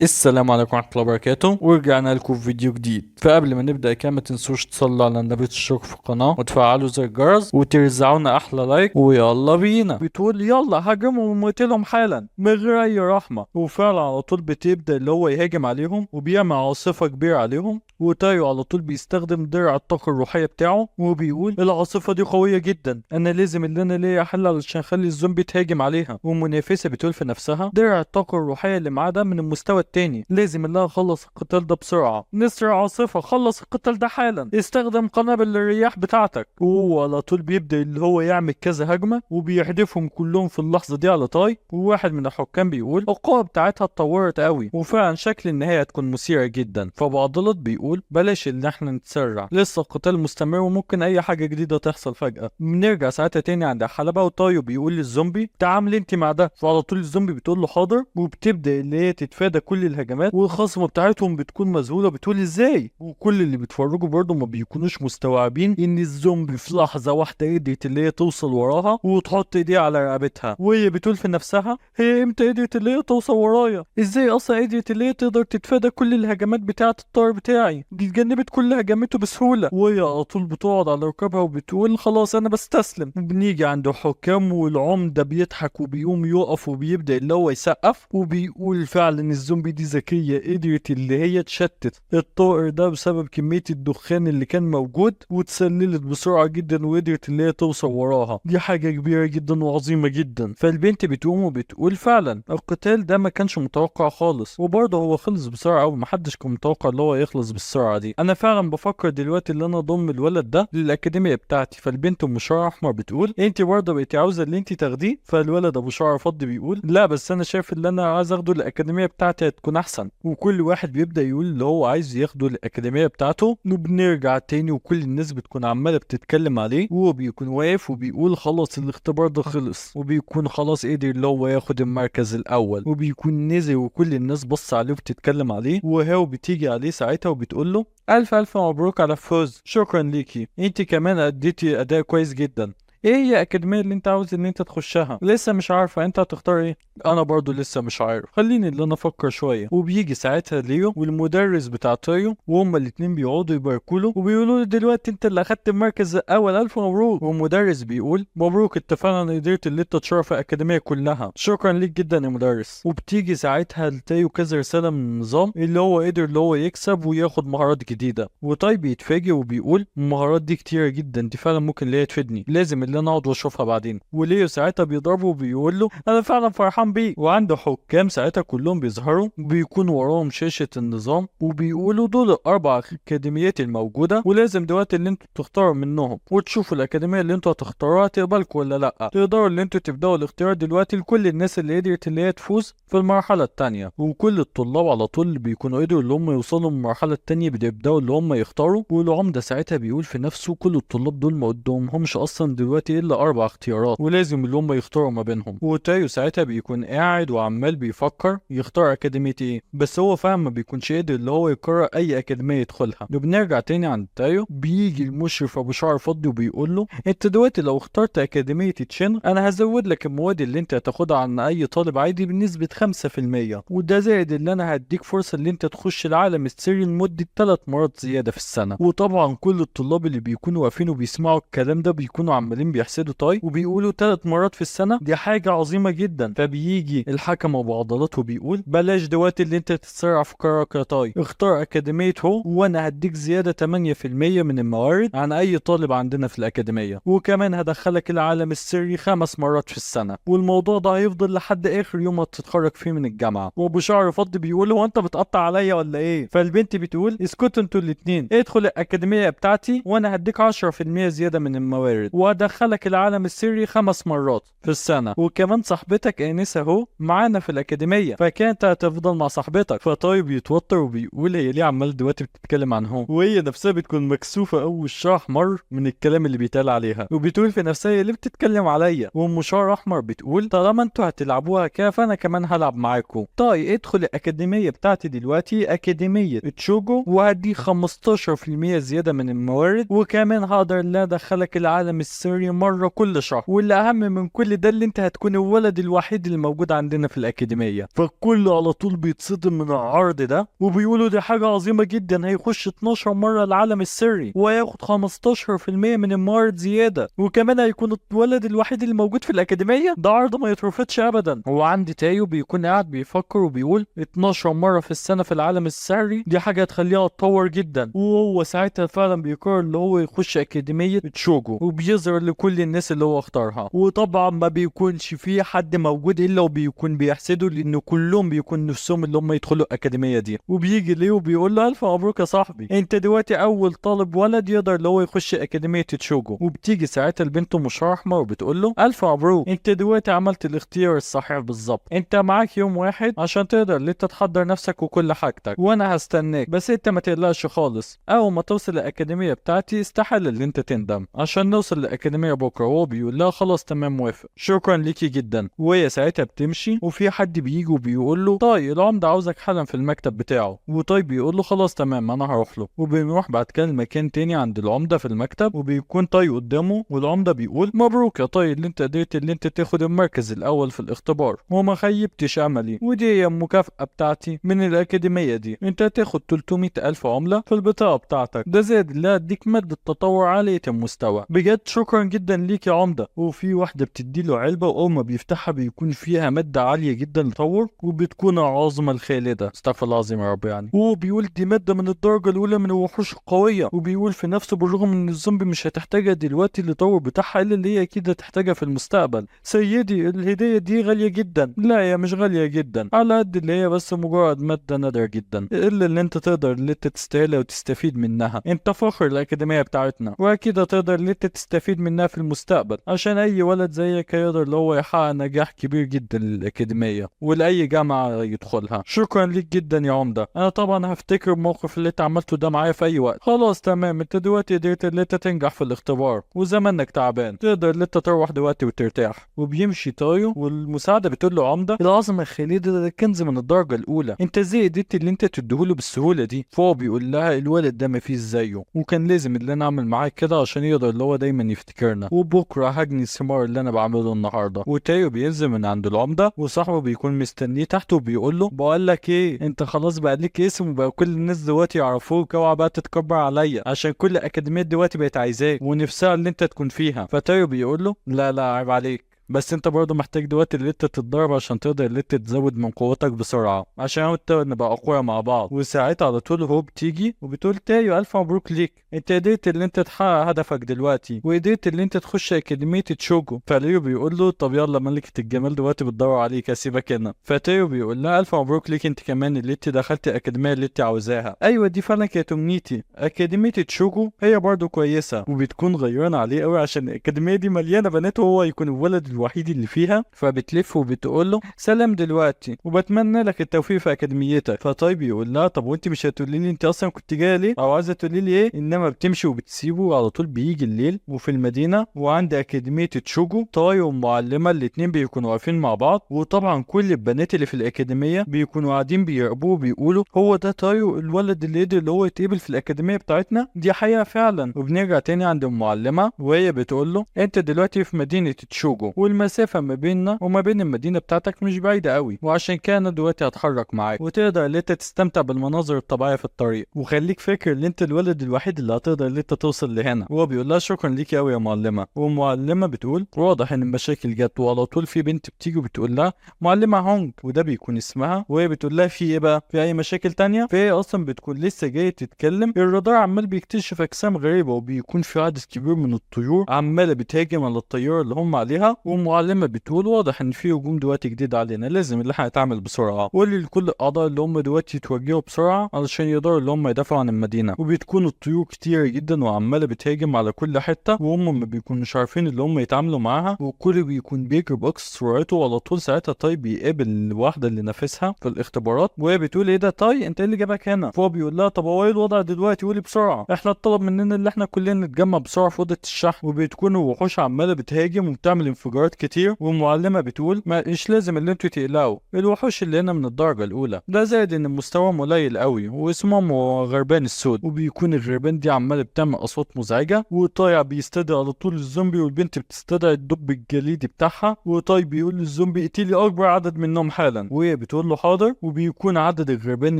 السلام عليكم ورحمة الله وبركاته، ورجعنا لكم في فيديو جديد. فقبل ما نبدأ كده ما تنسوش تصلوا على النبي، تشتركوا في القناة وتفعلوا زر الجرس وترزعونا أحلى لايك. ويلا بينا. بتقول يلا هاجمهم ومقتلهم حالا من غير أي رحمة، وفعلا على طول بتبدأ اللي هو يهاجم عليهم وبيعمل عاصفة كبيرة عليهم. وتايو على طول بيستخدم درع الطاقة الروحية بتاعه وبيقول العاصفة دي قوية جدا، أنا لازم اللي أنا ليا حل علشان أخلي الزومبي تهاجم عليها. ومنافسة بتقول في نفسها درع الطاقة الروحية اللي معاه ده من المستوى التاني، لازم اللي اخلص القتال ده بسرعة. نسر عاصفة خلص القتال ده حالا، استخدم قنابل الرياح بتاعتك. وهو على طول بيبدأ اللي هو يعمل كذا هجمة وبيحدفهم كلهم في اللحظة دي على تاي. وواحد من الحكام بيقول القوة بتاعتها اتطورت قوي، وفعلا شكل النهاية هتكون مثيرة جدا. فبعضلات بيقول بلاش ان احنا نتسرع، لسه القتال مستمر وممكن اي حاجة جديدة تحصل فجأة. بنرجع ساعتها تاني عند الحلبة، وتايو بيقول للزومبي تعامل انت مع ده. فعلى طول الزومبي بتقول له حاضر، وبتبدأ اللي هي تتفادى كل الهجمات، والخصم بتاعتهم بتكون مذهولة بتقول ازاي. وكل اللي بيتفرجوا برضه ما بيكونوش مستوعبين ان الزومبي في لحظة واحدة قدرت اللي هي توصل وراها وتحط ايديها على رقبتها. وهي بتقول في نفسها هي امتى قدرت اللي هي توصل ورايا؟ ازاي اصلا قدرت اللي هي تقدر تتفادى كل الهجمات بتاعة الطار بتاعي دي؟ اتجنبت كل هجماته بسهولة. وهي على طول بتقعد على ركبها وبتقول خلاص انا بستسلم. وبنيجي عند الحكام والعمدة بيضحك وبيقوم يقف وبيبدأ اللي هو يسقف وبيقول فعلا الزومبي دي ذكية، قدرت اللي هي تشتت الطائر ده بسبب كمية الدخان اللي كان موجود، وتسللت بسرعة جدا وقدرت اللي هي توصل وراها. دي حاجة كبيرة جدا وعظيمة جدا. فالبنت بتقوم وبتقول فعلا القتال ده ما كانش متوقع خالص، وبرضه هو خلص بسرعة أوي، محدش كان متوقع اللي هو يخلص بالسرعة دي. أنا فعلا بفكر دلوقتي اللي أنا أضم الولد ده للأكاديمية بتاعتي. فالبنت أم شعر أحمر بتقول أنت برضه بقيتي عاوزة اللي أنت تاخديه؟ فالولد أبو شعر فضي بيقول لا، بس أنا شايف اللي أنا عايز أخده الأكاديمية بتاعتي هتكون أحسن. وكل واحد بيبدأ يقول اللي هو عايز ياخده الأكاديمية بتاعته. وبنرجع تاني وكل الناس بتكون عمالة بتتكلم عليه، وهو بيكون واقف وبيقول خلاص الاختبار ده خلص، وبيكون خلاص قدر اللي هو ياخد المركز الأول. وبيكون نزل وكل الناس بص عليه وبتتكلم عليه، وهاو بتيجي عليه ساعتها وبتقول له ألف ألف مبروك على الفوز، شكرا ليكي، انت كمان أديتي أداء كويس جدا. ايه هي الأكاديمية اللي انت عاوز ان انت تخشها؟ لسه مش عارفة، انت هتختار ايه؟ انا برضو لسه مش عارف، خليني اللي انا افكر شوية. وبيجي ساعتها ليو والمدرس بتاع تايو، وهما الاتنين بيقعدوا يباركوا له وبيقولوا له دلوقتي انت اللي اخدت المركز الاول، الف مبروك. والمدرس بيقول مبروك، انت فعلا قدرت اللي انت تشرف الأكاديمية كلها، شكرا ليك جدا يا مدرس. وبتيجي ساعتها لتايو كذا رسالة من النظام اللي هو قدر اللي هو يكسب وياخد مهارات جديدة. وتاي بيتفاجئ وبيقول المهارات دي كتيرة جدا، دي فعلا ممكن اللي هي تفيدني، لازم اللي انا اقعد واشوفها بعدين. وليو ساعتها بيضربه وبيقول له انا فعلا فرحان بيه. وعنده حكام ساعتها كلهم بيظهروا، بيكون وراهم شاشة النظام وبيقولوا دول الاربع اكاديميات الموجودة، ولازم دلوقتي اللي انتوا تختاروا منهم وتشوفوا الاكاديمية اللي انتوا هتختاروها تقبلكم ولا لا. تقدروا اللي انتوا تبداوا الاختيار دلوقتي لكل الناس اللي قدرت اللي هي تفوز في المرحلة التانية. وكل الطلاب على طول اللي بيكونوا قدروا اللي هم يوصلوا من المرحلة التانية بيبداوا اللي هم يختاروا. والعمدة ساعتها بيقول في نفسه كل الطلاب دول ما قدامهمش اصلا دلوقتي الا اربع اختيارات، ولازم اللي هم يختاروا ما بينهم. وتايو ساعتها بيكون قاعد وعمال بيفكر يختار اكاديمية ايه، بس هو فاهم ما بيكونش قادر اللي هو يقرر اي اكاديمية يدخلها. وبنرجع تاني عند تايو، بيجي المشرف ابو شعر فضي وبيقول له انت دلوقتي لو اخترت اكاديمية تشين انا هزود لك المواد اللي انت هتاخدها عن اي طالب عادي بنسبة 5%، وده زائد اللي انا هديك فرصة اللي انت تخش العالم السري لمدة 3 مرات زيادة في السنة. وطبعا كل الطلاب اللي بيكونوا واقفين وبيسمعوا الكلام ده بيكونوا عمالين بيحسدوا تاي وبيقولوا 3 مرات في السنة دي حاجة عظيمة جدا. فبيجي الحكم ابو عضلات وبيقول بلاش دلوقتي اللي انت تتسرع في قرارك يا تاي، اختار اكاديمية هو وانا هديك زيادة 8% من الموارد عن اي طالب عندنا في الاكاديمية، وكمان هدخلك العالم السري 5 مرات في السنة، والموضوع ده هيفضل لحد اخر يوم هتتخرج فيه من الجامعة. وابو شعر فضي بيقول هو انت بتقطع عليا ولا ايه؟ فالبنت بتقول اسكتوا انتوا الاتنين، ادخل الاكاديمية بتاعتي وانا هديك 10% زيادة من الموارد، وهدخلك العالم السري 5 مرات في السنة، وكمان صاحبتك انسة اهو معانا في الاكاديمية فكانت هتفضل مع صاحبتك. فطيب بيتوتر وبيقول هي ليه عمال دلوقتي بتتكلم عن هو، وهي نفسها بتكون مكسوفة او وشها احمر من الكلام اللي بيتقال عليها، وبتقول في نفسها هي ليه بتتكلم عليا. وام شعر احمر بتقول طالما انتوا هتلعبوها كده فانا كمان هلعب معاكم. طيب ادخل الاكاديمية بتاعتي دلوقتي اكاديمية تشوجو وهدي 15% زيادة من الموارد، وكمان هقدر لا ادخلك العالم السري مرة كل شهر، واللي اهم من كل ده اللي انت هتكون الولد الوحيد اللي موجود عندنا في الاكاديمية. فالكل على طول بيتصدم من العرض ده وبيقولوا دي حاجة عظيمة جدا، هيخش 12 مرة العالم السري وهياخد 15% من الموارد زيادة، وكمان هيكون الولد الوحيد اللي موجود في الاكاديمية. ده عرض ما يترفضش ابدا. هو عندي تايو بيكون قاعد بيفكر وبيقول 12 مرة في السنة في العالم السري دي حاجة هتخليها تطور جدا، وهو ساعتها فعلا بيقرر اللي هو يخش اكاديمية تشوجو وبيظهر لكل الناس اللي هو اختارها. وطبعا ما بيكونش في حد موجود الا وبيكون بيحسده، لان كلهم بيكون نفسهم اللي هم يدخلوا الاكاديمية دي. وبيجي ليه وبيقول له الف مبروك يا صاحبي، انت دلوقتي اول طالب ولد يقدر اللي هو يخش اكاديمية تشوجو. وبتيجي ساعتها البنت مشرحمة وبتقول له الف مبروك، انت دلوقتي عملت الاختيار الصحيح بالظبط، انت معاك يوم واحد عشان تقدر اللي انت تحضر نفسك وكل حاجتك، وانا هستناك. بس انت ما تقلقش خالص، اول ما توصل الاكاديميه بتاعتي استحاله اللي انت تندم عشان نوصل الاكاديميه بكره. وهو بيقول لها خلاص تمام موافق، شكرا ليكي جدا. وهي ساعتها بتمشي وفي حد بيجي وبيقول له طيب العمده عاوزك حالا في المكتب بتاعه. وطيب بيقول له خلاص تمام انا هروح له. وبنروح بعد كده المكان تاني عند العمده في المكتب، وبيكون طيب قدامه والعمده بيقول مبروك يا طيب اللي انت قدرت اللي انت تاخد المركز الاول في الاختبار وما خيبتش املي، ودي هي المكافاه بتاعتي من الاكاديميه دي، انت هتاخد 300 الف عمله في البطاقه بتاعتك، ده زائد اللي هديك ماده تطور عاليه المستوى. بجد شكرا جدا ليك يا عمده. وفي واحده بتديله علبه واول ما بيفتحها بيكون فيها ماده عاليه جدا للتطور وبتكون العظمه الخالده، استغفر الله العظيم يا رب يعني. وبيقول دي ماده من الدرجه الاولى من الوحوش القويه، وبيقول في نفسه بالرغم ان الزومبي مش هتحتاجها دلوقتي للتطور بتاعها الا اللي هي اكيد هتحتاجها في المستقبل. سيدي الهديه دي غاليه جدا. لا هي مش غاليه جدا، على قد اللي هي بس مجرد ماده نادره جدا، الا اللي انت تقدر اللي انت تستاهلها وتستفيد منها. انت فخر الاكاديميه بتاعتنا واكيد هتقدر اللي انت تستفيد منها في المستقبل، عشان اي ولد زيك هيقدر اللي هو يحقق نجاح كبير جدا للاكاديميه ولاي جامعه يدخلها. شكرا ليك جدا يا عمده، انا طبعا هفتكر الموقف اللي انت عملته ده معايا في اي وقت. خلاص تمام، انت دلوقتي قدرت اللي انت تنجح في الاختبار وزمانك تعبان، تقدر اللي انت تروح دلوقتي وترتاح. وبيمشي تايو والمساعده بتقول له عمده العظمه الخالده ده كنز من الدرجه الاولى، انت ازاي قدرت اللي انت تديهوله بالسهوله دي؟ فهو بيقول لها الولد ده مفيش زيه، وكان لازم اللي انا اعمل معاه كده عشان يقدر اللي هو دايما يفتكرنا، وبكره هجني الثمار اللي انا بعمله النهارده. وتايو بينزل من عند العمده وصاحبه بيكون مستنيه تحته وبيقول له بقول لك ايه، انت خلاص بقى ليك اسم وبقى كل الناس دلوقتي يعرفوك، اوعى بقى تتكبر عليا عشان كل الاكاديميات دلوقتي بقت عايزاك ونفسها اللي انت تكون فيها. فتايو بيقول له لا لا عيب عليك، بس انت برضه محتاج دلوقتي اللي انت تتدرب عشان تقدر اللي انت تزود من قوتك بسرعه عشان انت نبقى اقوياء مع بعض. وساعتها على طول هو بتيجي وبتقول تايو الف مبروك ليك، انت قدرت اللي انت تحقق هدفك دلوقتي وقدرت اللي انت تخش اكاديميه تشوجو. فليو بيقول له طب يلا ملكه الجمال دلوقتي بتدور عليك هسيبك هنا. فتايو بيقول لها الف مبروك ليك انت كمان اللي انت دخلت الاكاديميه اللي انت عاوزاها. ايوه دي فعلا كانت امنيتي، اكاديميه تشوجو هي برضه كويسه، وبتكون غيرانه عليه قوي عشان الاكاديميه دي مليانه بنات وهو يكون الولد الوحيد اللي فيها. فبتلف وبتقول له سلام دلوقتي وبتمنى لك التوفيق في اكاديميتك. فطيب يقول لها طب وانت مش هتقولي لي انت اصلا كنت جايه ليه او عايزه تقولي لي ايه؟ انما بتمشي وبتسيبه على طول. بيجي الليل وفي المدينه وعند اكاديميه تشوجو طاي والمعلمه الاتنين بيكونوا واقفين مع بعض، وطبعا كل البنات اللي في الاكاديميه بيكونوا قاعدين بيراقبوه وبيقولوا هو ده تايو الولد اللي قدر اللي هو يتقبل في الاكاديميه بتاعتنا؟ دي حقيقه فعلا. وبنرجع تاني عند المعلمه وهي بتقول له انت دلوقتي في مدينه تشوجو والمسافه ما بيننا وما بين المدينه بتاعتك مش بعيده قوي، وعشان كده انا دلوقتي هتحرك معاك وتقدر ان انت تستمتع بالمناظر الطبيعيه في الطريق، وخليك فاكر ان انت الولد الوحيد اللي هتقدر ان انت توصل لهنا. وهو بيقول لها شكرا ليكي قوي يا معلمه. والمعلمه بتقول واضح ان المشاكل جت، وعلى طول في بنت بتيجي وبتقول لها معلمه هونج وده بيكون اسمها، وهي بتقول لها في ايه بقى؟ في اي مشاكل تانية؟ فهي اصلا بتكون لسه جايه تتكلم، الرادار عمال بيكتشف اجسام غريبه وبيكون في عدد كبير من الطيور عماله بتهاجم على الطياره اللي هم عليها. والمعلمه بتقول واضح ان في هجوم دلوقتي جديد علينا، لازم اللي احنا نتعامل بسرعه، وقولي لكل الاعضاء اللي هم دلوقتي يتوجهوا بسرعه علشان يقدروا اللي هم يدافعوا عن المدينه. وبتكون الطيور كتيره جدا وعماله بتهاجم على كل حته، وهم ما بيكونوش عارفين اللي هم يتعاملوا معاها، والكل بيكون بيجري باقصى سرعته. وعلى طول ساعتها تاي بيقابل الواحده اللي نافسها في الاختبارات، وهي بتقول ايه ده تاي انت ايه اللي جابك هنا؟ فهو بيقول لها طب هو ايه الوضع دلوقتي؟ قولي بسرعه، احنا اتطلب مننا اللي احنا كلنا نتجمع بسرعه في اوضه الشحن، وبتكون الوحوش عماله بتهاجم وبتعمل انفجارات مرات كتير، والمعلمة بتقول مش لازم اللي انتوا تقلقوا، الوحوش اللي هنا من الدرجة الأولى، ده زائد إن مستواهم قليل قوي واسمهم غربان السود. وبيكون الغربان دي عمالة بتعمل أصوات مزعجة، وطايع بيستدعي على طول الزومبي، والبنت بتستدعي الدب الجليدي بتاعها، وطاي بيقول للزومبي اقتلي أكبر عدد منهم حالا، وهي بتقول له حاضر. وبيكون عدد الغربان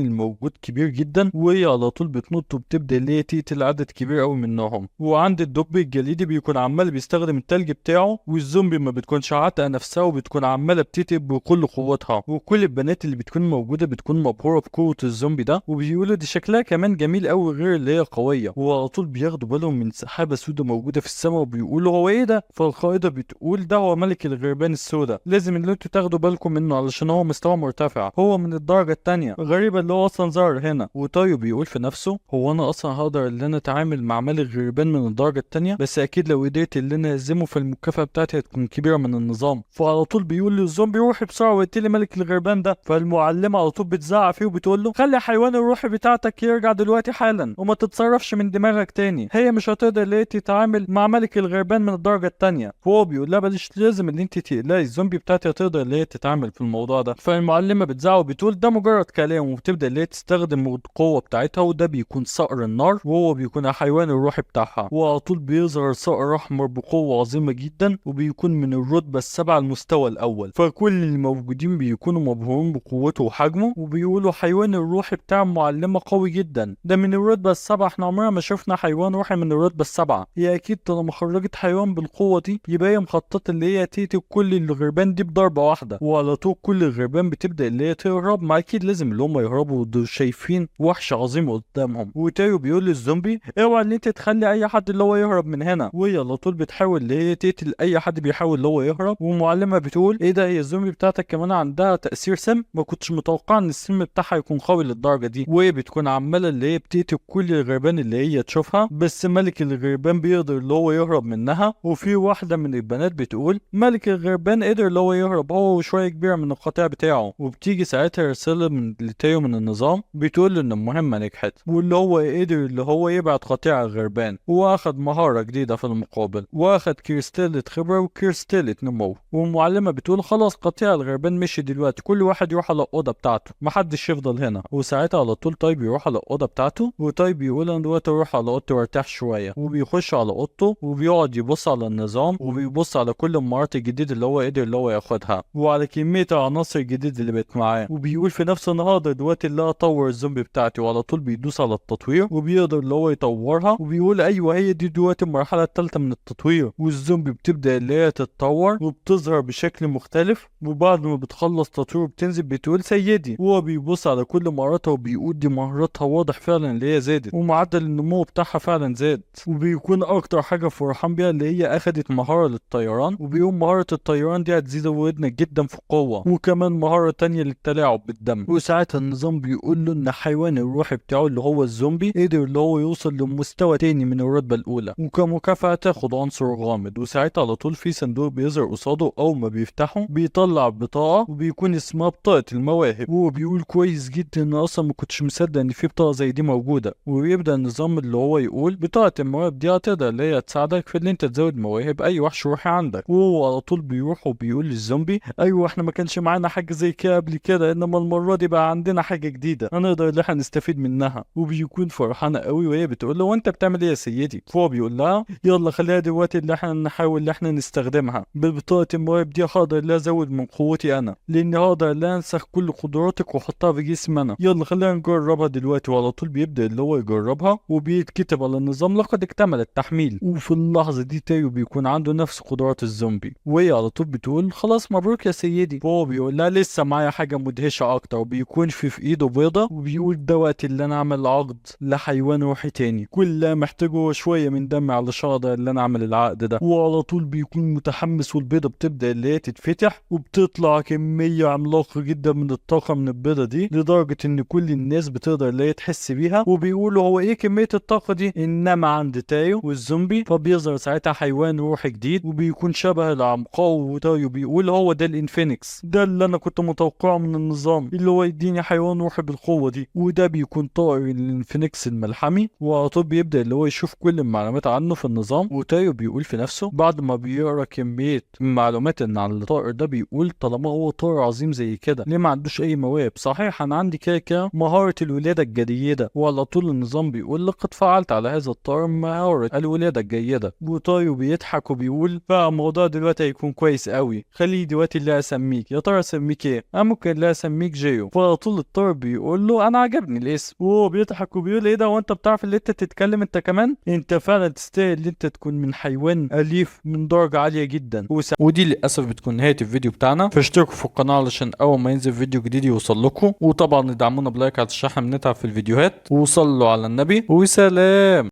الموجود كبير جدا، وهي على طول بتنط وبتبدأ اللي هي تقتل عدد كبير قوي منهم. وعند الدب الجليدي بيكون عمال بيستخدم التلج بتاعه، والزومبي ما بتكونش عاتقة نفسها وبتكون عمالة بتقتل بكل قوتها. وكل البنات اللي بتكون موجودة بتكون مبهورة بقوة الزومبي ده، وبيقولوا دي شكلها كمان جميل قوي غير اللي هي قوية. وعلى طول بياخدوا بالهم من سحابة سودة موجودة في السماء، وبيقولوا هو ايه ده؟ فالقائدة بتقول ده هو ملك الغربان السوداء، لازم اللي انتوا تاخدوا بالكم منه علشان هو مستوى مرتفع، هو من الدرجة التانية، غريبة اللي هو اصلا ظهر هنا. وتايو بيقول في نفسه هو انا اصلا هقدر ان انا اتعامل مع ملك الغربان من الدرجة التانية؟ بس اكيد لو قدرت ان انا اهزمه فالمكافأة بتاعتي هتكون كبيرة من النظام. فعلى طول بيقول للزومبي روحي بسرعة واقتلي ملك الغربان ده. فالمعلمة على طول بتزعق فيه وبتقول له خلي حيوان الروح بتاعتك يرجع دلوقتي حالا، وما تتصرفش من دماغك تاني، هي مش هتقدر اللي تتعامل مع ملك الغربان من الدرجة التانية. فهو بيقول لها مش لازم اللي انت تقلقي، الزومبي بتاعتي هتقدر اللي هي تتعامل في الموضوع ده. فالمعلمة بتزعق وبتقول ده مجرد كلام، وبتبدأ اللي هي تستخدم القوة بتاعتها، وده بيكون صقر النار، وهو بيكون الحيوان الروحي بتاعها. وعلى طول بيظهر صقر احمر بقوة عظيمة جدا، وبيكون من الرتبة السابعة المستوى الاول. فكل الموجودين بيكونوا مبهورين بقوته وحجمه، وبيقولوا حيوان الروحي بتاع المعلمة قوي جدا، ده من الرتبة السابعة، احنا عمرنا ما شفنا حيوان روحي من الرتبة السابعة. هي اكيد طالما خرجت حيوان بالقوة دي يبقى هي مخططة اللي هي تقتل كل الغربان دي بضربة واحدة. وعلى طول كل الغربان بتبدأ اللي هي تهرب، ما اكيد لازم اللي هم يهربوا، دول شايفين وحش عظيم قدامهم. وتايو بيقول للزومبي اوعى ان انت تخلي اي حد اللي هو يهرب من هنا، وهي على طول بتحاول اللي هي تقتل اي حد بيحاول اللي هو يهرب. والمعلمة بتقول ايه ده، هي الزومبي بتاعتك كمان عندها تأثير سم؟ ما كنتش متوقع ان السم بتاعها يكون قوي للدرجة دي. وهي بتكون عمالة اللي هي بتقتل كل الغربان اللي هي تشوفها، بس ملك الغربان بيقدر اللي هو يهرب منها. وفي واحدة من البنات بتقول ملك الغربان قدر اللي هو يهرب هو وشوية كبيرة من القطيع بتاعه. وبتيجي ساعتها رسالة من لتايو من النظام بتقول له ان المهمة نجحت، واللي هو قدر اللي هو يبعد قطيع الغربان، واخد مهارة جديدة في المقابل، واخد كريستالة خبرة وكريستالة نمو. والمعلمة بتقول خلاص قطيع الغربان مشي دلوقتي، كل واحد يروح على الأوضة بتاعته، محدش يفضل هنا. وساعتها على طول طيب يروح على الأوضة بتاعته، وطيب بيقول انا دلوقتي اروح على اوضتي وارتاح شوية. وبيخش على اوضته وبيقعد يبص على النظام، وبيبص على كل المهارات الجديدة اللي هو قدر اللي هو ياخدها، وعلى كمية العناصر الجديدة اللي بقت معاه. وبيقول في نفسه انا هقدر دلوقتي اللي اطور الزومبي بتاعتي، وعلى طول بيدوس على التطوير وبيقدر اللي هو يطورها. وبيقول ايوه هي دي دلوقتي المرحلة الثالثة من التطوير، والزومبي بتبدأ اللي هي تتطور وبتظهر بشكل مختلف. وبعد ما بتخلص تطوير بتنزل بتقول سيدي، وهو بيبص على كل مهاراتها وبيقول دي مهاراتها واضح فعلا اللي هي زادت، ومعدل النمو بتاعها فعلا زاد. وبيكون اكتر حاجة فرحان بيها اللي هي اخدت مهارة للطيران، وبيقول مهارة الطيران دي هتزيد ودنك جدا في القوة، وكمان مهارة تانية للتلاعب بالدم. وساعتها النظام بيقول له ان حيوان الروح بتاعه اللي هو الزومبي قدر اللي هو يوصل لمستوى تاني من الرتبة الاولى، وكمكافأة تاخد عنصر غامض. وساعتها على طول في صندوق بيظهر قصاده، اول ما بيفتحه بيطلع بطاقة وبيكون اسمها بطاقة المواهب. وهو بيقول كويس جدا ان اصلا ما كنتش مصدق ان في بطاقة زي دي موجودة. ويبدأ النظام اللي هو يقول بطاقة المواهب دي هتقدر اللي هي تساعدك في ان انت تزود مواهب اي وحش روحي عندك. وهو على طول بيروح وبيقول للزومبي ايوه احنا ما كانش معانا حاجة زي كده قبل كده، انما المرة دي بقى عندنا حاجة جديدة هنقدر ان احنا نستفيد منها. وبيكون فرحانة قوي، وهي بتقول له وانت بتعمل ايه يا سيدي؟ فهو بيقول لها يلا خليها دلوقتي اللي احنا نحاول ان احنا نستخدمها. ببطاقة المواهب دي هقدر ان ازود من قوتي انا، لاني هقدر ان انسخ كل قدراتك واحطها في جسمي انا، يلا خلينا نجربها دلوقتي. وعلى طول بيبدأ اللي هو يجربها، وبيتكتب على النظام لقد اكتمل التحميل. وفي اللحظة دي تايو بيكون عنده نفس قدرات الزومبي، وهي على طول بتقول خلاص مبروك يا سيدي. فهو بيقول لها لسه معايا حاجة مدهشة اكتر، وبيكون في ايده بيضة، وبيقول ده وقت اللي انا اعمل عقد لحيوان روحي تاني، كل اللي محتاجه شوية من دمي علشان اقدر اللي انا اعمل العقد ده. وعلى طول بيكون متحمس، والبيضة بتبدأ اللي هي تتفتح، وبتطلع كمية عملاقة جدا من الطاقة من البيضة دي، لدرجة ان كل الناس بتقدر اللي هي تحس بيها. وبيقولوا هو ايه كمية الطاقة دي؟ انما عند تايو والزومبي فبيظهر ساعتها حيوان روحي جديد، وبيكون شبه العمقاء. وتايو بيقول هو ده الانفينكس، ده اللي انا كنت متوقعه من النظام اللي هو يديني حيوان روحي بالقوة دي. وده بيكون طائر الانفينكس الملحمي. وعلى طول بيبدأ اللي هو يشوف كل المعلومات عنه في النظام. وتايو بيقول في نفسه بعد ما بيقرا حبيت المعلومات ان على الطائر ده بيقول طالما هو طائر عظيم زي كده ليه ما عندوش اي مواهب؟ صحيح انا عندي كده مهارة الولادة الجيدة، وعلى طول النظام بيقول لقد فعلت على هذا الطائر مهارة الولادة الجيدة. وطايو بيضحك وبيقول فالموضوع دلوقتي هيكون كويس قوي، خليه دلوقتي اللي اسميك، يا ترى اسميك ايه؟ انا ممكن اللي اسميك جيو. فعلى طول الطائر بيقول له انا عجبني الاسم، وهو بيضحك وبيقول ايه ده وانت بتعرف اللي انت تتكلم انت كمان؟ انت فعلا تستاهل اللي انت تكون من حيوان اليف من درجة عالية جدا. ودي للاسف بتكون نهاية الفيديو بتاعنا، فاشتركوا في القناة علشان اول ما ينزل فيديو جديد يوصل لكم، وطبعا ادعمونا بلايك علشان احنا بنتعب في الفيديوهات، وصلوا على النبي وسلام.